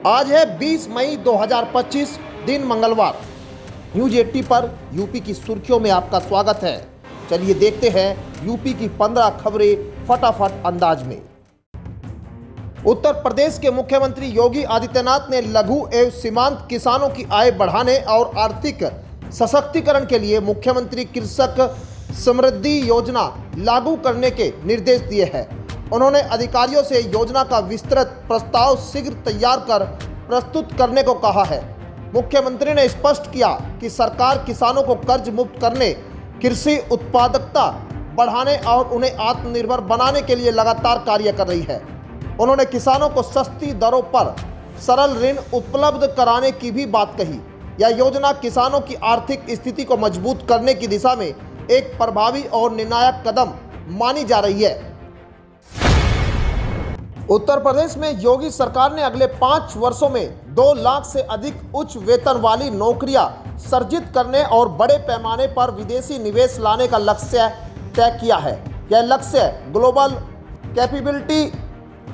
आज है 20 मई 2025 दिन मंगलवार। न्यूज 80 पर यूपी की सुर्खियों में आपका स्वागत है। चलिए देखते हैं यूपी की 15 खबरें फटाफट अंदाज में। उत्तर प्रदेश के मुख्यमंत्री योगी आदित्यनाथ ने लघु एवं सीमांत किसानों की आय बढ़ाने और आर्थिक सशक्तिकरण के लिए मुख्यमंत्री कृषक समृद्धि योजना लागू करने के निर्देश दिए हैं। उन्होंने अधिकारियों से योजना का विस्तृत प्रस्ताव शीघ्र तैयार कर प्रस्तुत करने को कहा है। मुख्यमंत्री ने स्पष्ट किया कि सरकार किसानों को कर्ज मुक्त करने, कृषि उत्पादकता बढ़ाने और उन्हें आत्मनिर्भर बनाने के लिए लगातार कार्य कर रही है। उन्होंने किसानों को सस्ती दरों पर सरल ऋण उपलब्ध कराने की भी बात कही। यह योजना किसानों की आर्थिक स्थिति को मजबूत करने की दिशा में एक प्रभावी और निर्णायक कदम मानी जा रही है। उत्तर प्रदेश में योगी सरकार ने अगले 5 वर्षों में 2 लाख से अधिक उच्च वेतन वाली नौकरियां सृजित करने और बड़े पैमाने पर विदेशी निवेश लाने का लक्ष्य तय किया है। यह लक्ष्य ग्लोबल कैपेबिलिटी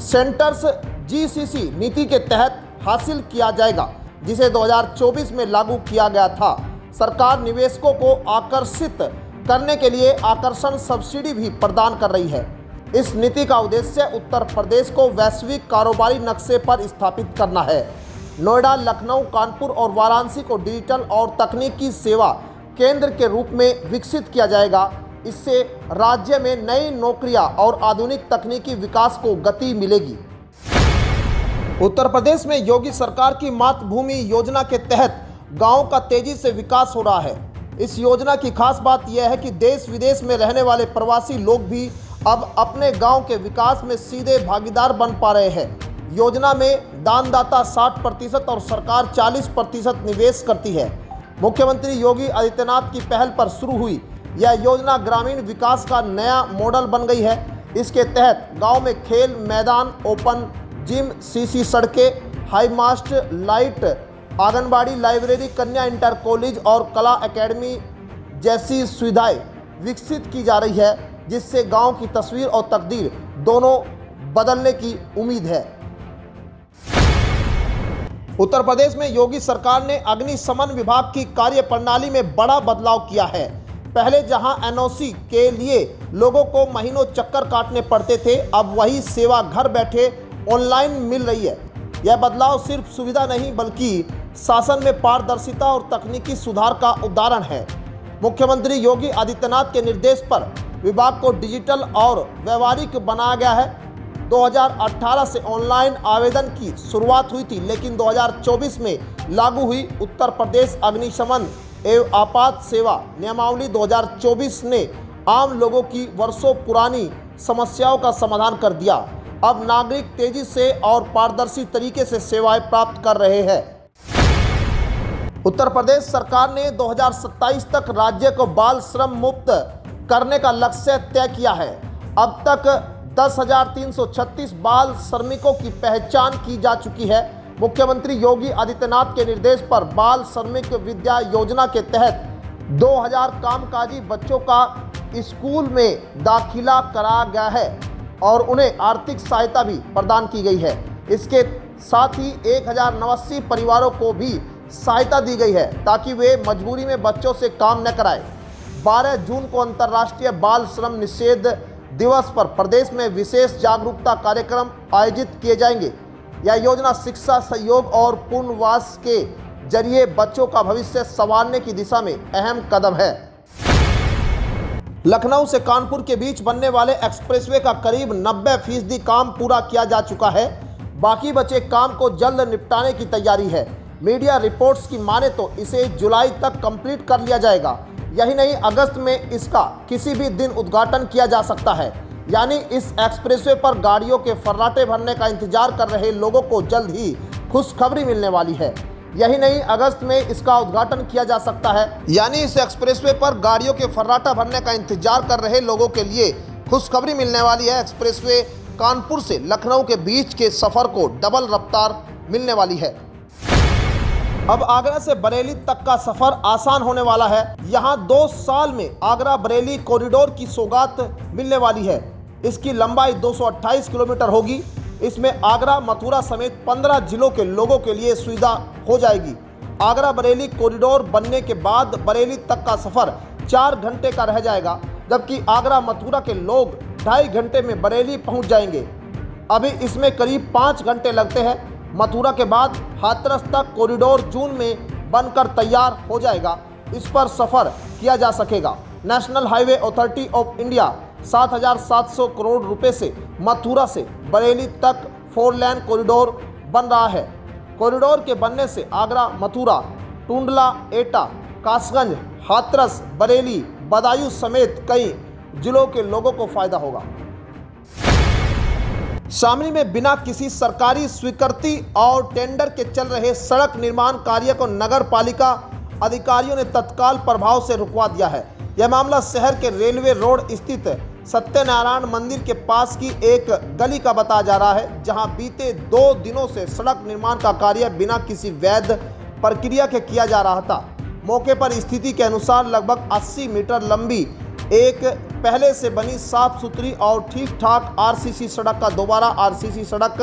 सेंटर्स GCC नीति के तहत हासिल किया जाएगा, जिसे 2024 में लागू किया गया था। सरकार निवेशकों को आकर्षित करने के लिए आकर्षण सब्सिडी भी प्रदान कर रही है। इस नीति का उद्देश्य उत्तर प्रदेश को वैश्विक कारोबारी नक्शे पर स्थापित करना है। नोएडा, लखनऊ, कानपुर और वाराणसी को डिजिटल और तकनीकी सेवा केंद्र के रूप में विकसित किया जाएगा। इससे राज्य में नई नौकरियां और आधुनिक तकनीकी विकास को गति मिलेगी। उत्तर प्रदेश में योगी सरकार की मातृभूमि योजना के तहत गांव का तेजी से विकास हो रहा है। इस योजना की खास बात यह है कि देश विदेश में रहने वाले प्रवासी लोग भी अब अपने गांव के विकास में सीधे भागीदार बन पा रहे हैं। योजना में दानदाता 60% और सरकार 40% निवेश करती है। मुख्यमंत्री योगी आदित्यनाथ की पहल पर शुरू हुई यह योजना ग्रामीण विकास का नया मॉडल बन गई है। इसके तहत गांव में खेल मैदान, ओपन जिम, CC सड़कें, high mast light, anganwadi, library, कन्या इंटर कॉलेज और कला एकेडमी जैसी सुविधाएं विकसित की जा रही है, जिससे गांव की तस्वीर और तकदीर दोनों बदलने की उम्मीद है। उत्तर प्रदेश में योगी सरकार ने अग्निशमन विभाग की कार्यप्रणाली में बड़ा बदलाव किया है। पहले जहां NOC के लिए लोगों को महीनों चक्कर काटने पड़ते थे, अब वही सेवा घर बैठे ऑनलाइन मिल रही है। यह बदलाव सिर्फ सुविधा नहीं बल्कि शासन में पारदर्शिता और तकनीकी सुधार का उदाहरण है। मुख्यमंत्री योगी आदित्यनाथ के निर्देश पर विभाग को डिजिटल और व्यवहारिक बनाया गया है। 2018 से ऑनलाइन आवेदन की शुरुआत हुई थी, लेकिन 2024 में लागू हुई उत्तर प्रदेश अग्निशमन एवं आपात सेवा नियमावली 2024 ने आम लोगों की वर्षों पुरानी समस्याओं का समाधान कर दिया। अब नागरिक तेजी से और पारदर्शी तरीके से सेवाएं प्राप्त कर रहे हैं। उत्तर प्रदेश सरकार ने 2027 तक राज्य को बाल श्रम मुक्त करने का लक्ष्य तय किया है। अब तक 10,336 बाल श्रमिकों की पहचान की जा चुकी है। मुख्यमंत्री योगी आदित्यनाथ के निर्देश पर बाल श्रमिक विद्या योजना के तहत 2000 कामकाजी बच्चों का स्कूल में दाखिला कराया गया है और उन्हें आर्थिक सहायता भी प्रदान की गई है। इसके साथ ही 1089 परिवारों को भी सहायता दी गई है ताकि वे मजबूरी में बच्चों से काम न कराएं। 12 जून को अंतर्राष्ट्रीय बाल श्रम निषेध दिवस पर प्रदेश में विशेष जागरूकता कार्यक्रम आयोजित किए जाएंगे। यह योजना शिक्षा, सहयोग और पुनर्वास के जरिए बच्चों का भविष्य संवारने की दिशा में अहम कदम है। लखनऊ से कानपुर के बीच बनने वाले एक्सप्रेसवे का करीब 90% काम पूरा किया जा चुका है। बाकी बचे काम को जल्द निपटाने की तैयारी है। मीडिया रिपोर्ट्स की माने तो इसे जुलाई तक कंप्लीट कर लिया जाएगा। यही नहीं, अगस्त में इसका किसी भी दिन उद्घाटन किया जा सकता है। यानी इस एक्सप्रेसवे पर गाड़ियों के फर्राटे भरने का इंतजार कर रहे लोगों को जल्द ही खुशखबरी मिलने वाली है। यही नहीं, अगस्त में इसका उद्घाटन किया जा सकता है। यानी इस एक्सप्रेसवे पर गाड़ियों के फर्राटा भरने का इंतजार कर रहे लोगों के लिए खुशखबरी मिलने वाली है। एक्सप्रेसवे कानपुर से लखनऊ के बीच के सफर को डबल रफ्तार मिलने वाली है। अब आगरा से बरेली तक का सफर आसान होने वाला है। यहाँ 2 साल में आगरा बरेली कॉरिडोर की सौगात मिलने वाली है। इसकी लंबाई 228 किलोमीटर होगी। इसमें आगरा मथुरा समेत 15 जिलों के लोगों के लिए सुविधा हो जाएगी। आगरा बरेली कॉरिडोर बनने के बाद बरेली तक का सफर 4 घंटे का रह जाएगा, जबकि आगरा मथुरा के लोग 2.5 घंटे में बरेली पहुंच जाएंगे। अभी इसमें करीब 5 घंटे लगते हैं। मथुरा के बाद हाथरस तक कॉरिडोर जून में बनकर तैयार हो जाएगा। इस पर सफर किया जा सकेगा। National highway authority of India 7,700 crore रुपए से मथुरा से बरेली तक 4 लेन कॉरिडोर बन रहा है। कॉरिडोर के बनने से आगरा मथुरा, टुंडला, एटा, कासगंज, हाथरस, बरेली, बदायूं समेत कई जिलों के लोगों को फायदा होगा। शामली में बिना किसी सरकारी स्वीकृति और टेंडर के चल रहे सड़क निर्माण कार्य को नगर पालिका अधिकारियों ने तत्काल प्रभाव से रुकवा दिया है। यह मामला शहर के रेलवे रोड स्थित सत्यनारायण मंदिर के पास की एक गली का बताया जा रहा है, जहां बीते 2 दिनों से सड़क निर्माण का कार्य बिना किसी वैध प्रक्रिया के किया जा रहा था। मौके पर स्थिति के अनुसार लगभग 80 मीटर लंबी एक पहले से बनी साफ सुथरी और ठीक ठाक आरसीसी सड़क का दोबारा आरसीसी सड़क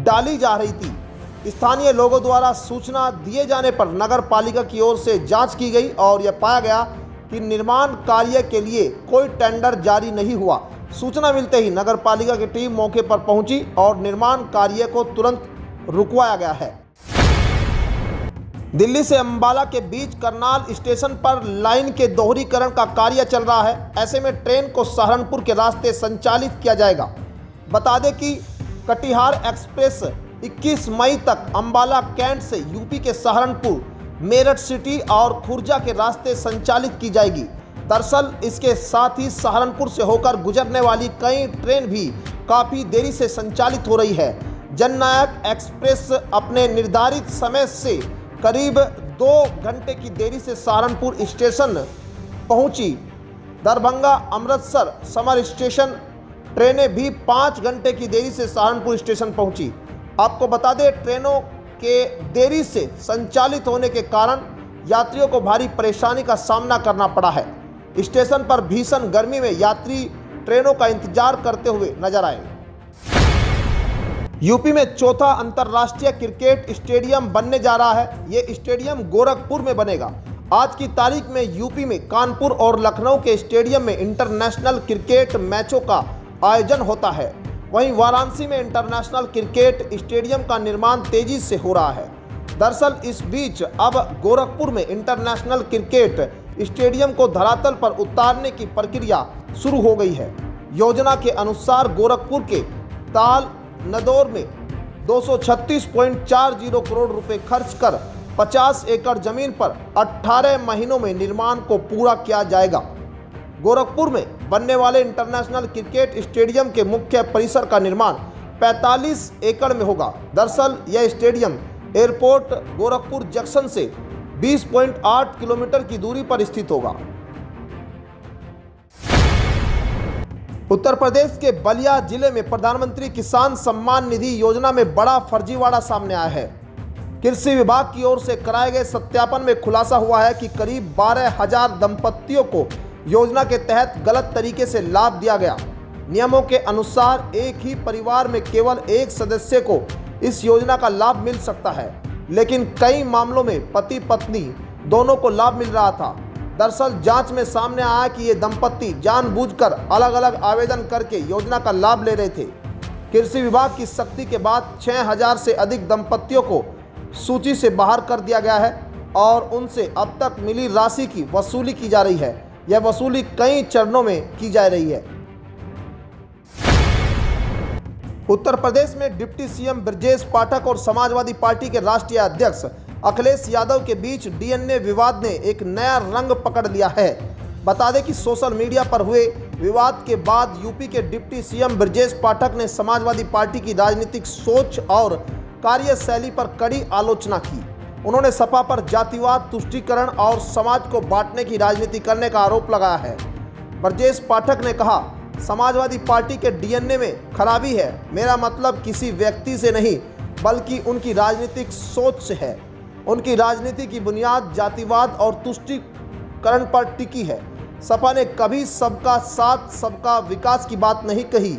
डाली जा रही थी। स्थानीय लोगों द्वारा सूचना दिए जाने पर नगर पालिका की ओर से जांच की गई और यह पाया गया कि निर्माण कार्य के लिए कोई टेंडर जारी नहीं हुआ। सूचना मिलते ही नगर पालिका की टीम मौके पर पहुंची और निर्माण कार्य को तुरंत रुकवाया गया है। दिल्ली से अंबाला के बीच करनाल स्टेशन पर लाइन के दोहरीकरण का कार्य चल रहा है। ऐसे में ट्रेन को सहारनपुर के रास्ते संचालित किया जाएगा। बता दें कि कटिहार एक्सप्रेस 21 मई तक अंबाला कैंट से यूपी के सहारनपुर, मेरठ सिटी और खुर्जा के रास्ते संचालित की जाएगी। दरअसल इसके साथ ही सहारनपुर से होकर गुजरने वाली कई ट्रेन भी काफ़ी देरी से संचालित हो रही है। जननायक एक्सप्रेस अपने निर्धारित समय से करीब 2 घंटे की देरी से सहारनपुर स्टेशन पहुंची। दरभंगा अमृतसर समर स्टेशन ट्रेनें भी 5 घंटे की देरी से सहारनपुर स्टेशन पहुंची। आपको बता दें, ट्रेनों के देरी से संचालित होने के कारण यात्रियों को भारी परेशानी का सामना करना पड़ा है। स्टेशन पर भीषण गर्मी में यात्री ट्रेनों का इंतजार करते हुए नजर आए। यूपी में चौथा अंतर्राष्ट्रीय क्रिकेट स्टेडियम बनने जा रहा है। ये स्टेडियम गोरखपुर में बनेगा। आज की तारीख में यूपी में कानपुर और लखनऊ के स्टेडियम में इंटरनेशनल क्रिकेट मैचों का आयोजन होता है। वहीं वाराणसी में इंटरनेशनल क्रिकेट स्टेडियम का निर्माण तेजी से हो रहा है। दरअसल इस बीच अब गोरखपुर में इंटरनेशनल क्रिकेट स्टेडियम को धरातल पर उतारने की प्रक्रिया शुरू हो गई है। योजना के अनुसार गोरखपुर के ताल नदौर में 236.40 करोड़ रुपए खर्च कर 50 एकड़ जमीन पर 18 महीनों में निर्माण को पूरा किया जाएगा। गोरखपुर में बनने वाले इंटरनेशनल क्रिकेट स्टेडियम के मुख्य परिसर का निर्माण 45 एकड़ में होगा। दरअसल यह स्टेडियम एयरपोर्ट गोरखपुर जंक्शन से 20.8 किलोमीटर की दूरी पर स्थित होगा। उत्तर प्रदेश के बलिया जिले में प्रधानमंत्री किसान सम्मान निधि योजना में बड़ा फर्जीवाड़ा सामने आया है। कृषि विभाग की ओर से कराए गए सत्यापन में खुलासा हुआ है कि करीब 12,000 दंपतियों को योजना के तहत गलत तरीके से लाभ दिया गया। नियमों के अनुसार एक ही परिवार में केवल एक सदस्य को इस योजना का लाभ मिल सकता है, लेकिन कई मामलों में पति पत्नी दोनों को लाभ मिल रहा था। दरअसल जांच में सामने आया कि ये दंपत्ति जानबूझकर अलग अलग आवेदन करके योजना का लाभ ले रहे थे। कृषि विभाग की सख्ती के बाद 6,000 से अधिक दंपत्तियों को सूची से बाहर कर दिया गया है और उनसे अब तक मिली राशि की वसूली की जा रही है। यह वसूली कई चरणों में की जा रही है। उत्तर प्रदेश में डिप्टी सीएम ब्रजेश पाठक और समाजवादी पार्टी के राष्ट्रीय अध्यक्ष अखिलेश यादव के बीच डीएनए विवाद ने एक नया रंग पकड़ लिया है। बता दें कि सोशल मीडिया पर हुए विवाद के बाद यूपी के डिप्टी सीएम ब्रजेश पाठक ने समाजवादी पार्टी की राजनीतिक सोच और कार्यशैली पर कड़ी आलोचना की। उन्होंने सपा पर जातिवाद, तुष्टीकरण और समाज को बांटने की राजनीति करने का आरोप लगाया है। ब्रजेश पाठक ने कहा, समाजवादी पार्टी के डीएनए में खराबी है। मेरा मतलब किसी व्यक्ति से नहीं बल्कि उनकी राजनीतिक सोच से है। उनकी राजनीति की बुनियाद जातिवाद और तुष्टीकरण पर टिकी है। सपा ने कभी सबका साथ सबका विकास की बात नहीं कही।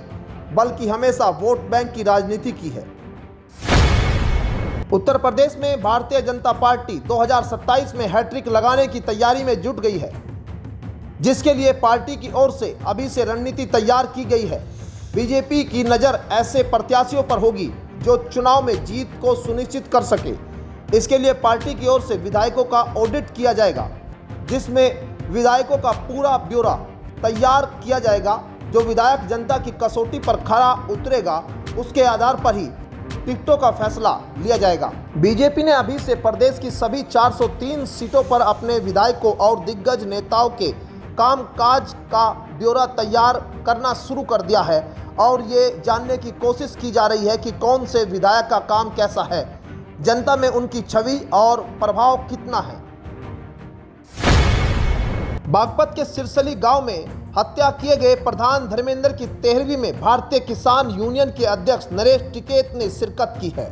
बल्कि हमेशा वोट बैंक की राजनीति की है। उत्तर प्रदेश में भारतीय जनता पार्टी 2027 में हैट्रिक लगाने की तैयारी में जुट गई है, जिसके लिए पार्टी की ओर से अभी से रणनीति तैयार की गई है। बीजेपी की नज़र ऐसे प्रत्याशियों पर होगी जो चुनाव में जीत को सुनिश्चित कर सके। इसके लिए पार्टी की ओर से विधायकों का ऑडिट किया जाएगा, जिसमें विधायकों का पूरा ब्यौरा तैयार किया जाएगा। जो विधायक जनता की कसौटी पर खरा उतरेगा, उसके आधार पर ही टिकटों का फैसला लिया जाएगा। बीजेपी ने अभी से प्रदेश की सभी 403 सीटों पर अपने विधायकों और दिग्गज नेताओं के कामकाज का ब्यौरा तैयार करना शुरू कर दिया है और ये जानने की कोशिश की जा रही है कि कौन से विधायक का काम कैसा है, जनता में उनकी छवि और प्रभाव कितना है। बागपत के सिरसली गांव में हत्या किए गए प्रधान धर्मेंद्र की 13वीं में भारतीय किसान यूनियन के अध्यक्ष नरेश टिकैत ने शिरकत की है।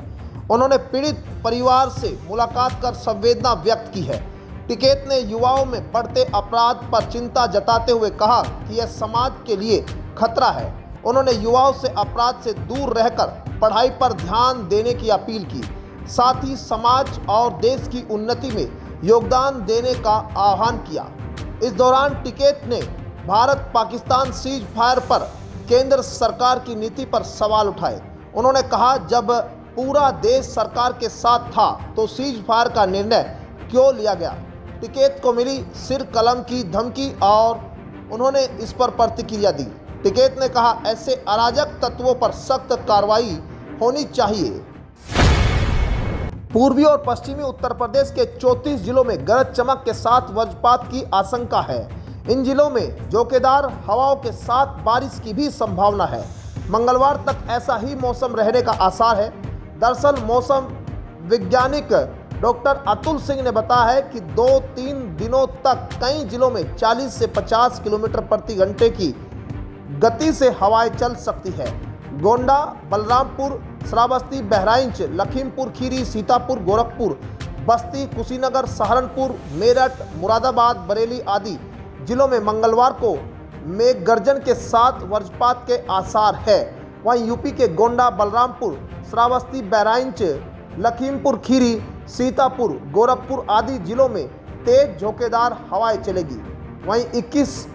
उन्होंने पीड़ित परिवार से मुलाकात कर संवेदना व्यक्त की है। टिकैत ने युवाओं में बढ़ते अपराध पर चिंता जताते हुए कहा कि यह समाज के लिए खतरा है। उन्होंने युवाओं से अपराध से दूर रहकर पढ़ाई पर ध्यान देने की अपील की, साथ ही समाज और देश की उन्नति में योगदान देने का आह्वान किया। इस दौरान टिकैत ने भारत पाकिस्तान सीज फायर पर केंद्र सरकार की नीति पर सवाल उठाए। उन्होंने कहा, जब पूरा देश सरकार के साथ था तो सीज फायर का निर्णय क्यों लिया गया। टिकैत को मिली सिर कलम की धमकी और उन्होंने इस पर प्रतिक्रिया दी। टिकैत ने कहा, ऐसे अराजक तत्वों पर सख्त कार्रवाई होनी चाहिए। पूर्वी और पश्चिमी उत्तर प्रदेश के 34 जिलों में गरज चमक के साथ वज्रपात की आशंका है। इन जिलों में झोंकेदार हवाओं के साथ बारिश की भी संभावना है। मंगलवार तक ऐसा ही मौसम रहने का आसार है। दरअसल मौसम वैज्ञानिक डॉक्टर अतुल सिंह ने बताया है कि 2-3 दिनों तक कई जिलों में 40 से 50 किलोमीटर प्रति घंटे की गति से हवाएं चल सकती है। गोंडा, बलरामपुर, श्रावस्ती, बहराइच, लखीमपुर खीरी, सीतापुर, गोरखपुर, बस्ती, कुशीनगर, सहारनपुर, मेरठ, मुरादाबाद, बरेली आदि जिलों में मंगलवार को मेघ गर्जन के साथ वज्रपात के आसार है। वहीं यूपी के गोंडा, बलरामपुर, श्रावस्ती, बहराइच, लखीमपुर खीरी, सीतापुर, गोरखपुर आदि जिलों में तेज झोंकेदार हवाएं चलेगी। वहीं 21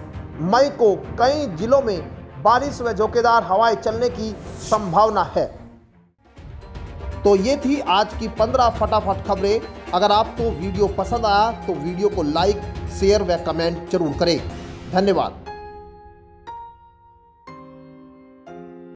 मई को कई जिलों में बारिश व झोंकेदार हवाएं चलने की संभावना है। तो ये थी आज की 15 फटाफट खबरें। अगर आपको वीडियो पसंद आया तो वीडियो को लाइक, शेयर व कमेंट जरूर करें। धन्यवाद।